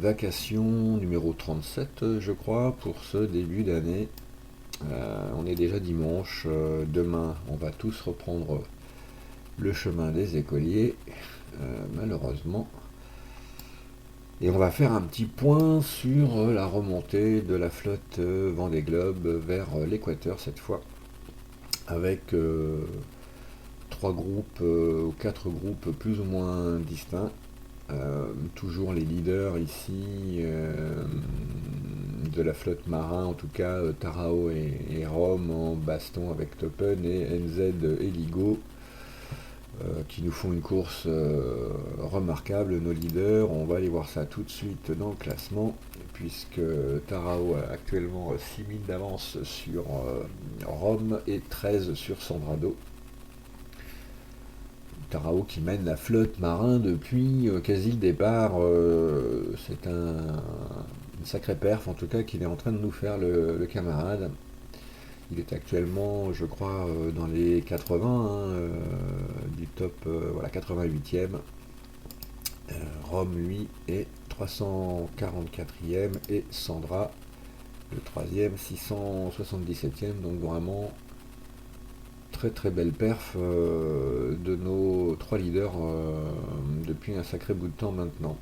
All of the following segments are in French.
vacation numéro 37, je crois, pour ce début d'année. On est déjà dimanche. Demain, on va tous reprendre le chemin des écoliers, malheureusement. Et on va faire un petit point sur la remontée de la flotte Vendée Globe vers l'équateur cette fois, avec trois groupes ou quatre groupes plus ou moins distincts. Toujours les leaders ici de la flotte marin, en tout cas Tarao et Rome en baston avec Toppen et NZ et Ligo, qui nous font une course remarquable, nos leaders. On va aller voir ça tout de suite dans le classement, puisque Tarao a actuellement 6000 d'avance sur Rome et 13 sur Sandrado. Tarao qui mène la flotte marin depuis quasi le départ. C'est une sacrée perf en tout cas qu'il est en train de nous faire le camarade. Il est actuellement, je crois, dans les 80 du top, voilà, 88e. Rome, lui, est 344e et Sandra, le 3e, 677e. Donc vraiment très très belle perf de nos trois leaders depuis un sacré bout de temps maintenant.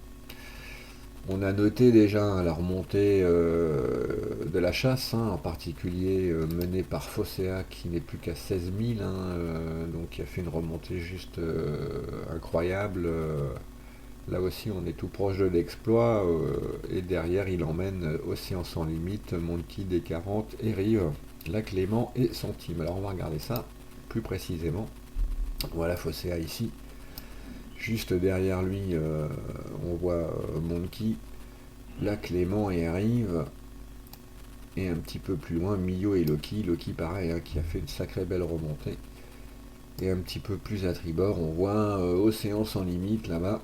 On a noté déjà la remontée de la chasse, en particulier menée par Fossea qui n'est plus qu'à 16 000, donc qui a fait une remontée juste incroyable. Là aussi on est tout proche de l'exploit, et derrière il emmène Océan sans limite, Monkey D40 et Rive, la Clément et Centime. Alors on va regarder ça plus précisément. Voilà Fossea ici. Juste derrière lui, on voit Monkey, la Clément et Rive, et un petit peu plus loin, Mio et Loki. Loki pareil, qui a fait une sacrée belle remontée. Et un petit peu plus à tribord, on voit Océan sans limite là-bas,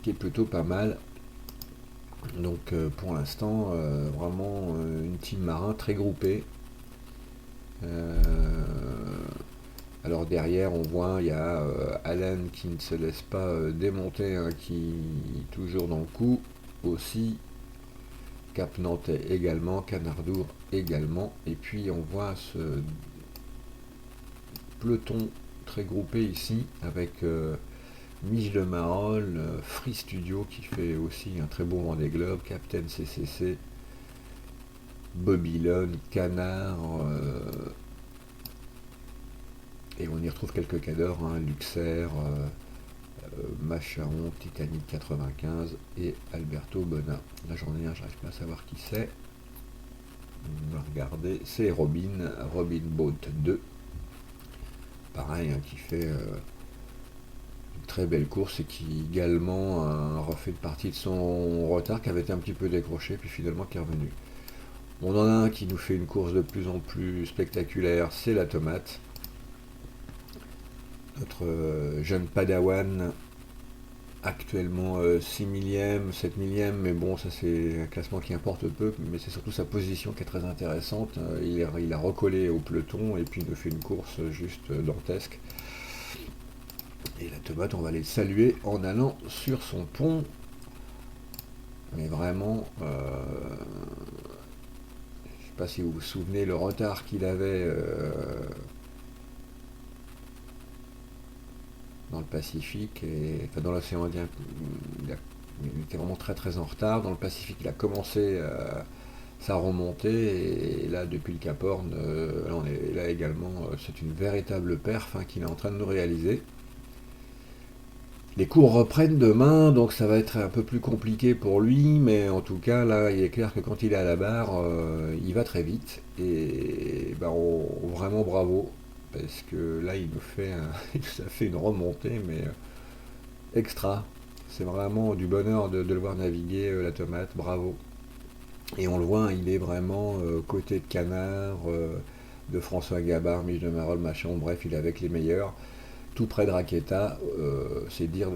qui est plutôt pas mal. Donc pour l'instant, vraiment une team marin très groupée. Alors derrière on voit il y a Alan qui ne se laisse pas démonter, qui est toujours dans le coup aussi, Cap Nantais également, Canardour également, et puis on voit ce peloton très groupé ici avec Mich de Marolles, Free Studio qui fait aussi un très bon Vendée Globe, Captain CCC, Babylone, Canard, et on y retrouve quelques cadors, Luxair, Macharon, Titanic 95 et Alberto Bona. Là j'en ai un, j'arrive pas à savoir qui c'est. On va regarder, c'est Robin Boat 2. Pareil, qui fait une très belle course et qui également a refait une partie de son retard qui avait été un petit peu décroché, puis finalement qui est revenu. On en a un qui nous fait une course de plus en plus spectaculaire, c'est la Tomate. Notre jeune padawan, actuellement 6 millième, 7 millième, mais bon, ça c'est un classement qui importe peu, mais c'est surtout sa position qui est très intéressante. Il a recollé au peloton et puis il nous fait une course juste dantesque. Et la Tomate, on va aller le saluer en allant sur son pont. Mais vraiment, je ne sais pas si vous vous souvenez le retard qu'il avait dans le Pacifique, enfin dans l'océan Indien. Il était vraiment très très en retard. Dans le Pacifique, il a commencé sa remontée, et là depuis le Cap Horn, là également, c'est une véritable perf qu'il est en train de nous réaliser. Les cours reprennent demain, donc ça va être un peu plus compliqué pour lui, mais en tout cas là il est clair que quand il est à la barre, il va très vite, et vraiment bravo, parce que là il nous a fait une remontée, mais extra. C'est vraiment du bonheur de le voir naviguer, la Tomate, bravo. Et on le voit, il est vraiment côté de Canard, de François Gabard, Mich de Marolles, machin, bref, il est avec les meilleurs, tout près de Raqueta. C'est dire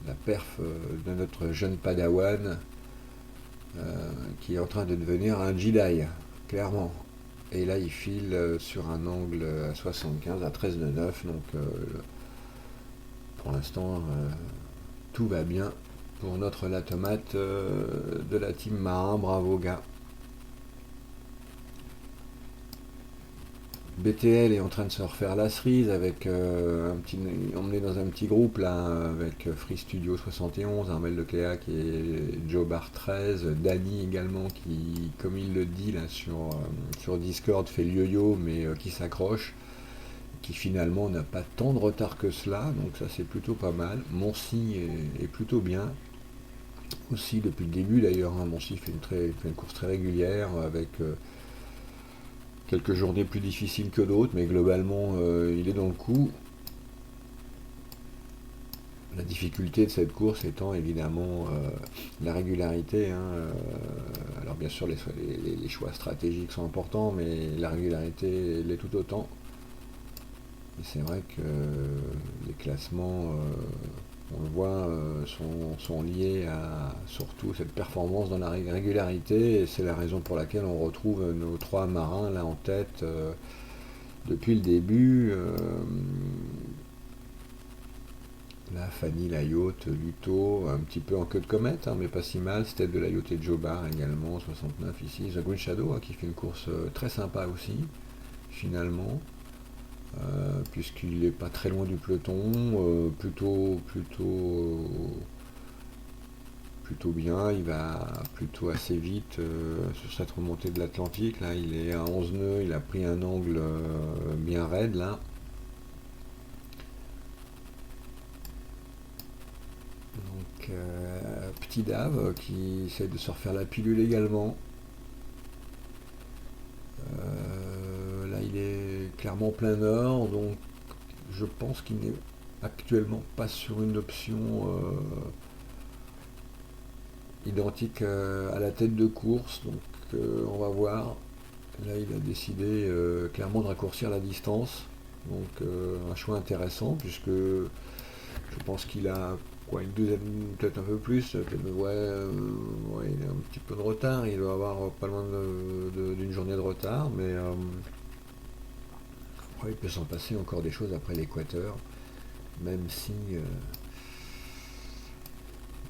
la perf de notre jeune padawan, qui est en train de devenir un Jedi, clairement. Et là il file sur un angle à 75, à 13 de 9, donc pour l'instant tout va bien pour notre la tomate de la team Marin. Bravo gars. BTL est en train de se refaire la cerise avec emmené dans un petit groupe là avec Free Studio 71, Armel Lecléac et Joe Bar 13, Dani également qui, comme il le dit là sur Discord, fait le yo-yo mais qui s'accroche, qui finalement n'a pas tant de retard que cela, donc ça c'est plutôt pas mal. Moncy est plutôt bien aussi depuis le début d'ailleurs, hein. Moncy fait une course très régulière avec quelques journées plus difficiles que d'autres, mais globalement, il est dans le coup. La difficulté de cette course étant évidemment la régularité, hein. Alors bien sûr, les choix stratégiques sont importants, mais la régularité l'est tout autant. Et c'est vrai que les classements, on le voit, sont liés à surtout cette performance dans la régularité, et c'est la raison pour laquelle on retrouve nos trois marins là en tête depuis le début. Là, Fanny, la yacht, Luto, un petit peu en queue de comète, hein, mais pas si mal. Step de la yacht et Joe Bar également, 69 ici. The Green Shadow, hein, qui fait une course très sympa aussi, finalement. Puisqu'il n'est pas très loin du peloton, plutôt bien, il va plutôt assez vite sur cette remontée de l'Atlantique. Là, il est à 11 nœuds, il a pris un angle bien raide là. Donc, petit Dave qui essaie de se refaire la pilule également. Là, il est clairement plein nord, donc je pense qu'il n'est actuellement pas sur une option identique à la tête de course, donc on va voir. Là, il a décidé clairement de raccourcir la distance, donc un choix intéressant, puisque je pense qu'il a quoi, une douzaine, peut-être un peu plus, ouais, il a un petit peu de retard, il doit avoir pas loin d'une journée de retard, mais ouais, il peut s'en passer encore des choses après l'équateur, même si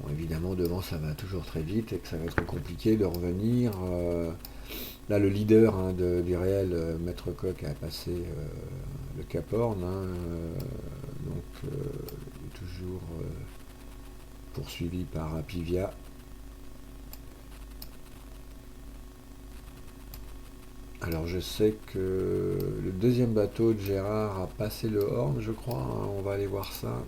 bon, évidemment devant ça va toujours très vite et que ça va être compliqué de revenir. Là, le leader hein, du réel, Maître Coq, a passé le Cap Horn, hein, donc il est toujours poursuivi par Apivia. Alors je sais que le deuxième bateau de Gérard a passé le Horn, je crois, hein, on va aller voir ça.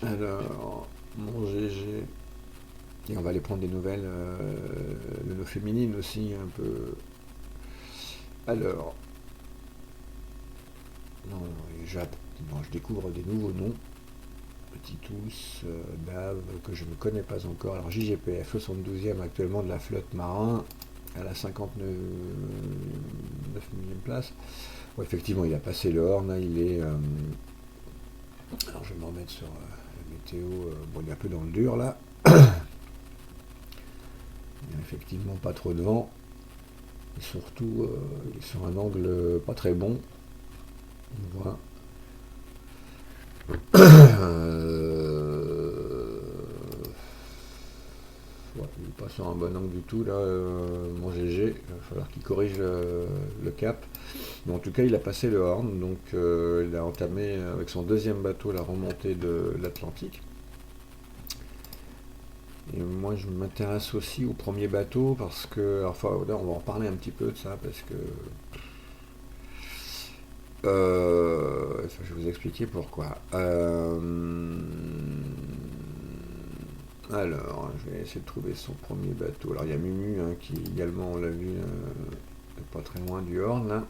Alors, mon GG. Et on va aller prendre des nouvelles de nos féminines aussi, un peu. Alors, non, je découvre des nouveaux noms. Petit tous, Dave, que je ne connais pas encore. Alors, JGPF, 72e actuellement de la flotte marin, à la 59 millième place. Bon, effectivement, il a passé le Horn, il est. Alors, je vais me remettre sur la météo. Bon, il est un peu dans le dur là. Il n'y a effectivement pas trop de vent. Et surtout, il est sur un angle pas très bon. On voit. Ouais, il n'est pas sur un bon angle du tout là, mon GG. Il va falloir qu'il corrige le cap. Mais en tout cas, il a passé le Horn, donc il a entamé avec son deuxième bateau la remontée de l'Atlantique. Et moi, je m'intéresse aussi au premier bateau parce que, enfin, là, on va en parler un petit peu de ça parce que je vais vous expliquer pourquoi. Alors, je vais essayer de trouver son premier bateau. Alors, il y a Mumu hein, qui également, on l'a vu, pas très loin du Horn. Là.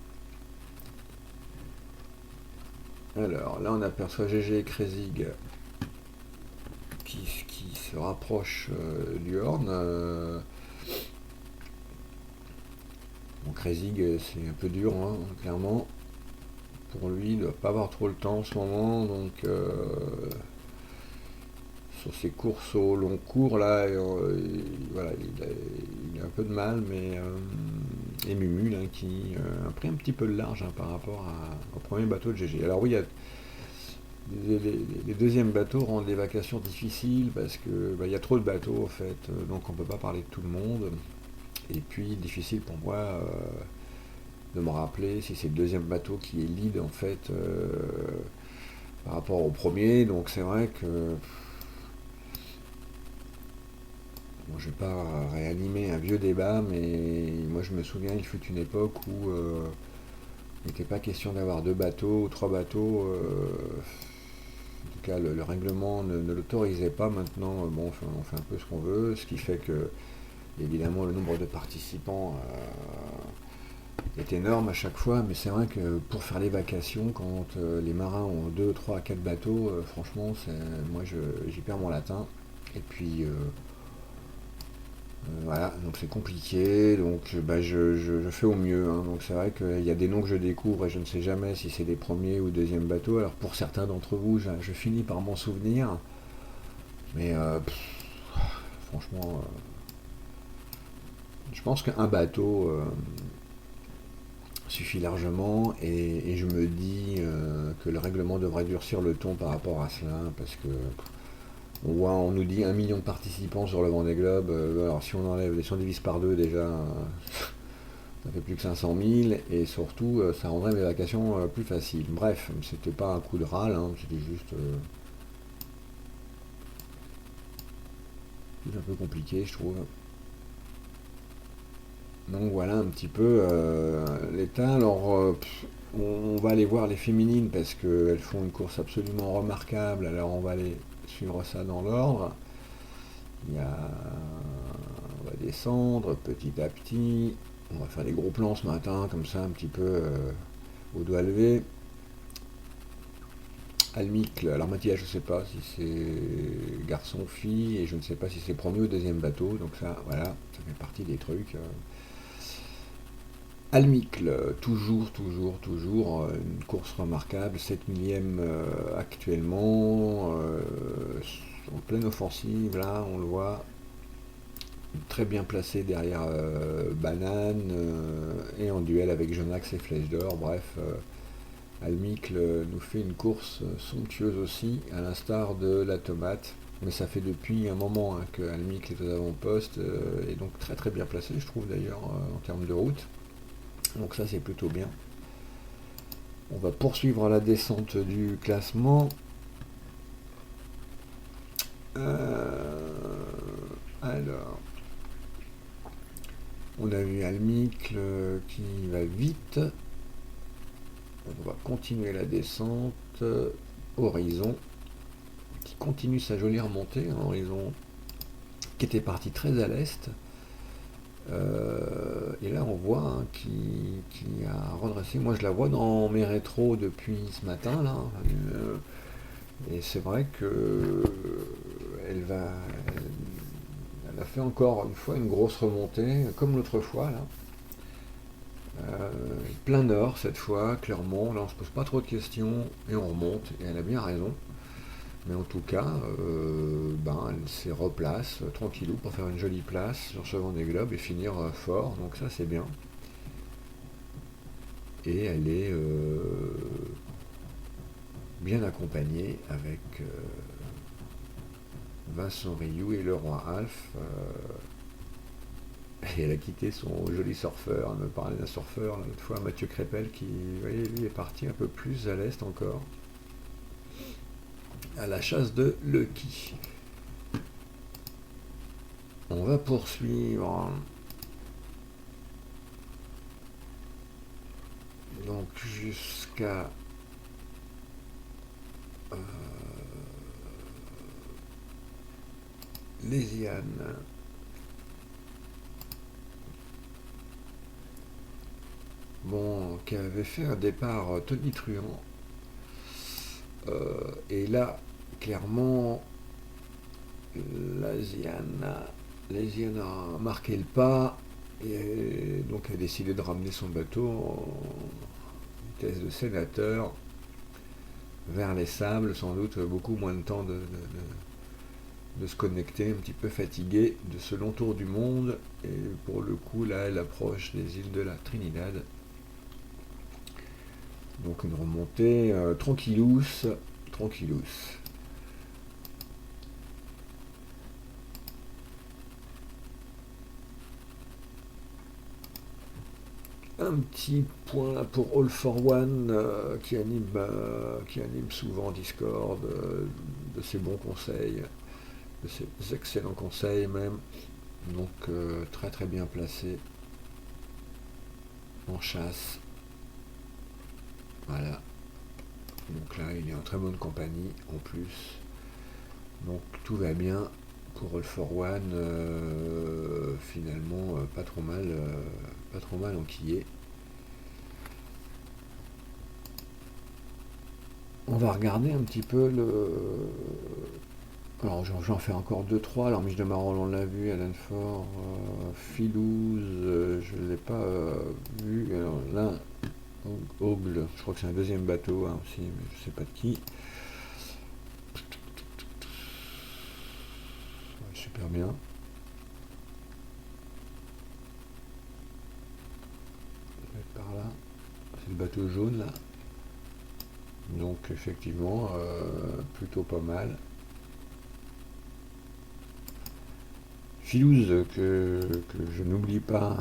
Alors, là, on aperçoit GG et Krezig qui se rapprochent du Horn. Bon, Krezig, c'est un peu dur, hein, clairement. Pour lui, il ne doit pas avoir trop le temps en ce moment, donc sur ses courses au long cours, là, voilà, il a un peu de mal, mais et Mumu, là, qui a pris un petit peu de large hein, par rapport au premier bateau de GG. Alors oui, les deuxièmes bateaux rendent les vacations difficiles parce que y a trop de bateaux en fait, donc on peut pas parler de tout le monde. Et puis difficile pour moi de me rappeler si c'est le deuxième bateau qui est lead en fait par rapport au premier. Donc c'est vrai que bon, je vais pas réanimer un vieux débat, mais moi je me souviens, il fut une époque où il n'était pas question d'avoir deux bateaux ou trois bateaux. En tout cas, le règlement ne l'autorisait pas. Maintenant, bon, on fait un peu ce qu'on veut, ce qui fait que, évidemment, le nombre de participants est énorme à chaque fois. Mais c'est vrai que pour faire les vacations, quand les marins ont 2, 3, 4 bateaux, franchement, moi, j'y perds mon latin. Et puis, voilà, donc c'est compliqué, donc je fais au mieux, hein. Donc c'est vrai qu'il y a des noms que je découvre et je ne sais jamais si c'est les premiers ou deuxièmes bateaux. Alors pour certains d'entre vous, je finis par m'en souvenir, mais franchement, je pense qu'un bateau suffit largement et je me dis que le règlement devrait durcir le ton par rapport à cela, parce que on nous dit 1 million de participants sur le Vendée Globe. Alors si si on divise par deux déjà, ça fait plus que 500 000 et surtout ça rendrait mes vacations plus faciles. Bref, c'était pas un coup de râle, hein, c'était juste un peu compliqué, je trouve. Donc voilà un petit peu l'état. Alors on va aller voir les féminines parce qu'elles font une course absolument remarquable. Alors on va aller suivre ça dans l'ordre. Il y a... On va descendre petit à petit. On va faire des gros plans ce matin, comme ça, un petit peu au doigt levé. Almicle, alors Mathias, je ne sais pas si c'est garçon, fille, et je ne sais pas si c'est premier ou deuxième bateau, donc ça, voilà, ça fait partie des trucs. Almicle, toujours, une course remarquable, 7 millième actuellement, en pleine offensive, là, on le voit, très bien placé derrière Banane et en duel avec Jonax et Flèche d'Or. Bref, Almicle nous fait une course somptueuse aussi, à l'instar de la Tomate. Mais ça fait depuis un moment que Almicle est aux avant-postes et donc très très bien placé, je trouve d'ailleurs, en termes de route. Donc ça c'est plutôt bien. On va poursuivre la descente du classement. Alors, on a vu Almicle qui va vite. On va continuer la descente. Horizon, qui continue sa jolie remontée. Hein, Horizon, qui était parti très à l'est. Et là, on voit hein, qui a redressé. Moi, je la vois dans mes rétros depuis ce matin. Là, et c'est vrai que elle va. Elle a fait encore une fois une grosse remontée, comme l'autre fois. Là. Plein nord cette fois, Clermont, là on se pose pas trop de questions et on remonte et elle a bien raison. Mais en tout cas, elle se replace tranquillou pour faire une jolie place sur ce Vendée Globe et finir fort, donc ça c'est bien. Et elle est bien accompagnée avec Vincent Rioux et le roi Alf. Et elle a quitté son joli surfeur. Elle me parlait d'un surfeur l'autre fois, Mathieu Crépel, qui, vous voyez, lui est parti un peu plus à l'est encore, à la chasse de Lucky. On va poursuivre. Donc jusqu'à Léziane. Bon, qui avait fait un départ Tony Truant. Et là, clairement, Léziane a marqué le pas et donc a décidé de ramener son bateau en vitesse de sénateur vers les sables, sans doute beaucoup moins de temps de se connecter, un petit peu fatigué de ce long tour du monde. Et pour le coup, là, elle approche des îles de la Trinidad. Donc une remontée tranquillous, tranquillous. Un petit point là pour All for One qui anime souvent Discord, de ses bons conseils, de ses excellents conseils même. Donc très très bien placé en chasse. Voilà. Donc là il est en très bonne compagnie en plus. Donc tout va bien pour All for One, finalement pas trop mal enquillé. On va regarder un petit peu le. Alors j'en fais encore 2-3. Alors Mich de Marolles on l'a vu, Alan Ford, Philouz, je ne l'ai pas vu. Alors là, Ogle, je crois que c'est un deuxième bateau hein, aussi, mais je ne sais pas de qui. Ouais, super bien. Je vais être par là. C'est le bateau jaune là. Donc effectivement, plutôt pas mal. Philouz que je n'oublie pas.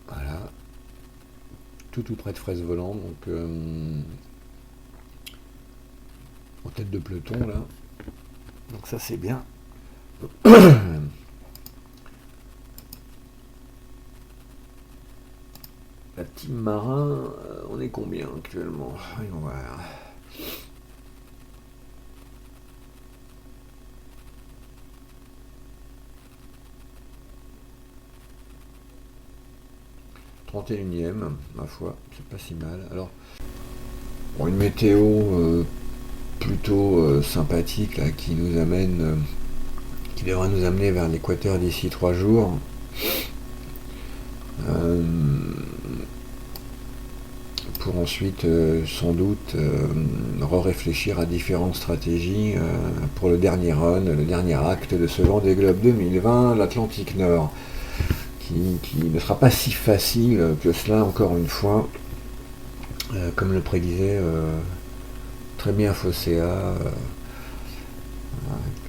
Voilà. Tout près de Fraise Volant, donc en tête de peloton là. Donc ça c'est bien. La team marin, on est combien actuellement? Voyons voir. « 31e, ma foi, c'est pas si mal. Alors, bon, une météo plutôt sympathique là, qui nous amène, qui devra nous amener vers l'équateur d'ici 3 jours. Pour ensuite sans doute réfléchir à différentes stratégies pour le dernier run, le dernier acte de ce Vendée Globe 2020, l'Atlantique Nord, qui ne sera pas si facile que cela, encore une fois, comme le prédisait très bien Fosséa.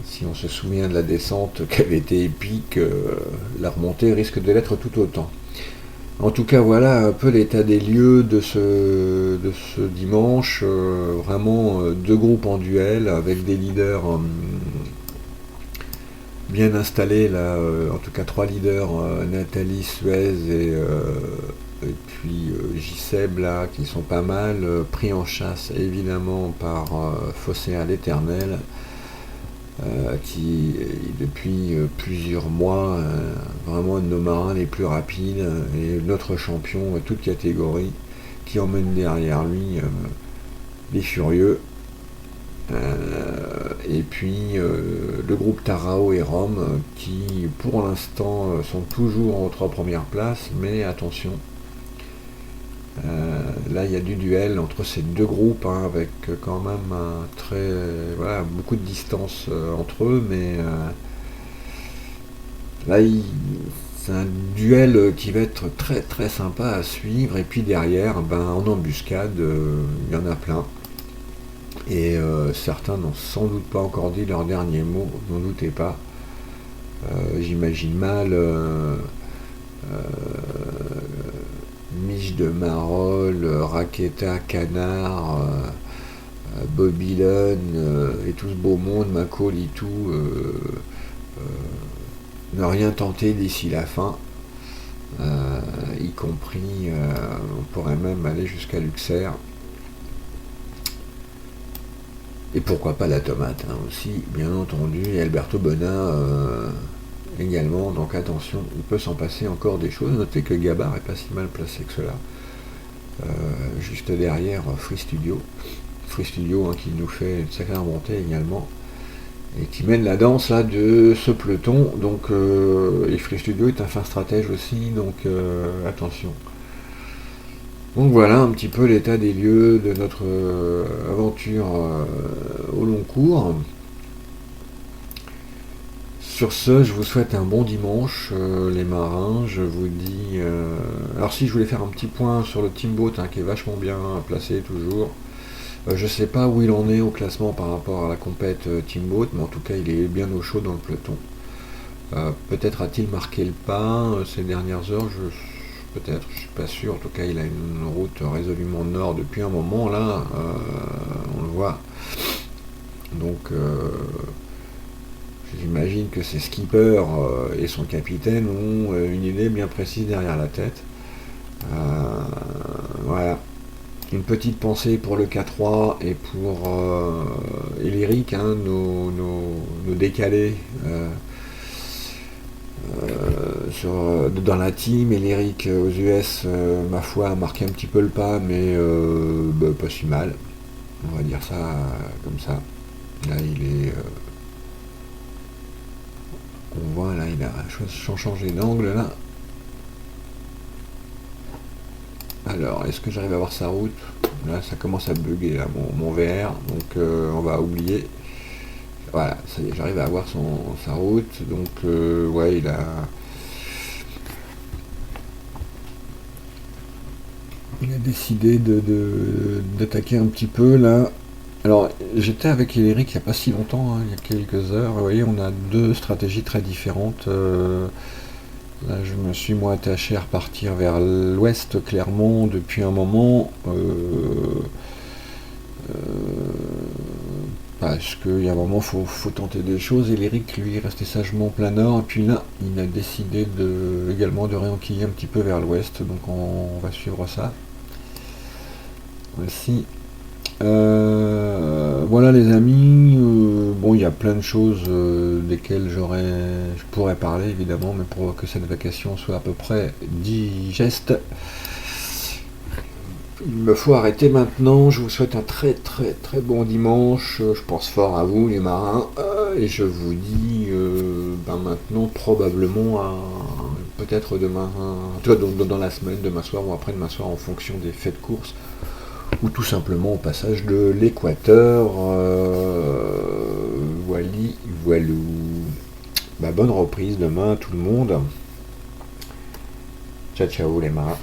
Si on se souvient de la descente qui avait été épique, la remontée risque de l'être tout autant. En tout cas, voilà un peu l'état des lieux de ce dimanche. Vraiment 2 groupes en duel avec des leaders bien installés là. En tout cas 3 leaders, Nathalie, Suez et puis J-Seb là, qui sont pas mal pris en chasse évidemment par Fosséa l'Éternel. Qui depuis plusieurs mois vraiment un de nos marins les plus rapides et notre champion toute catégorie qui emmène derrière lui les furieux, et puis le groupe Tarao et Rome qui pour l'instant sont toujours aux 3 premières places, mais attention, là il y a du duel entre ces 2 groupes hein, avec quand même beaucoup de distance entre eux, mais là c'est un duel qui va être très très sympa à suivre. Et puis derrière, en embuscade, il y en a plein, et certains n'ont sans doute pas encore dit leur dernier mot, n'en doutez pas. J'imagine mal Mich de Marolles, Raqueta, Canard, Bobylon et tout ce beau monde, Macaulay, tout, ne rien tenter d'ici la fin, y compris, on pourrait même aller jusqu'à Luxer. Et pourquoi pas la tomate hein, aussi, bien entendu, et Alberto Bonin également, donc attention, il peut s'en passer encore des choses. Notez que Gabard est pas si mal placé que cela. Juste derrière Free Studio hein, qui nous fait une sacrée remontée également, et qui mène la danse là de ce peloton. Donc et Free Studio est un fin stratège aussi, donc attention. Donc voilà un petit peu l'état des lieux de notre aventure au long cours. Sur ce, je vous souhaite un bon dimanche, les marins. Je vous dis. Alors, si je voulais faire un petit point sur le Teamboat, hein, qui est vachement bien placé toujours. Je sais pas où il en est au classement par rapport à la compète Teamboat, mais en tout cas, il est bien au chaud dans le peloton. Peut-être a-t-il marqué le pas ces dernières heures, peut-être, je suis pas sûr. En tout cas, il a une route résolument nord depuis un moment là, on le voit. Donc, j'imagine que ses skippers et son capitaine ont une idée bien précise derrière la tête. Voilà. Une petite pensée pour le K3 et pour Lyric, hein, nos décalés dans la team. Et Lyric aux US, ma foi, a marqué un petit peu le pas, mais bah, pas si mal. On va dire ça comme ça. Là, on voit, là, il a changé d'angle, là. Alors, est-ce que j'arrive à voir sa route? Là, ça commence à bugger, là, mon VR, donc on va oublier. Voilà, ça y est, j'arrive à voir sa route, donc ouais, il a décidé d'attaquer un petit peu, là. Alors, j'étais avec Eric il n'y a pas si longtemps, hein, il y a quelques heures. Vous voyez, on a deux stratégies très différentes. Là, je me suis moi attaché à repartir vers l'ouest, Clermont, depuis un moment. Parce qu'il y a un moment, faut tenter des choses. Et l'Eric, lui, est resté sagement plein nord. Et puis là, il a décidé également de réenquiller un petit peu vers l'ouest. Donc on va suivre ça aussi. Voilà les amis, bon il y a plein de choses desquelles je pourrais parler évidemment, mais pour que cette vacation soit à peu près digeste, il me faut arrêter maintenant. Je vous souhaite un très très très bon dimanche, je pense fort à vous les marins, et je vous dis maintenant probablement peut-être demain, dans la semaine, demain soir ou après-demain soir en fonction des faits de course, ou tout simplement au passage de l'équateur. Voilou. Bonne reprise demain à tout le monde. Ciao ciao les marins.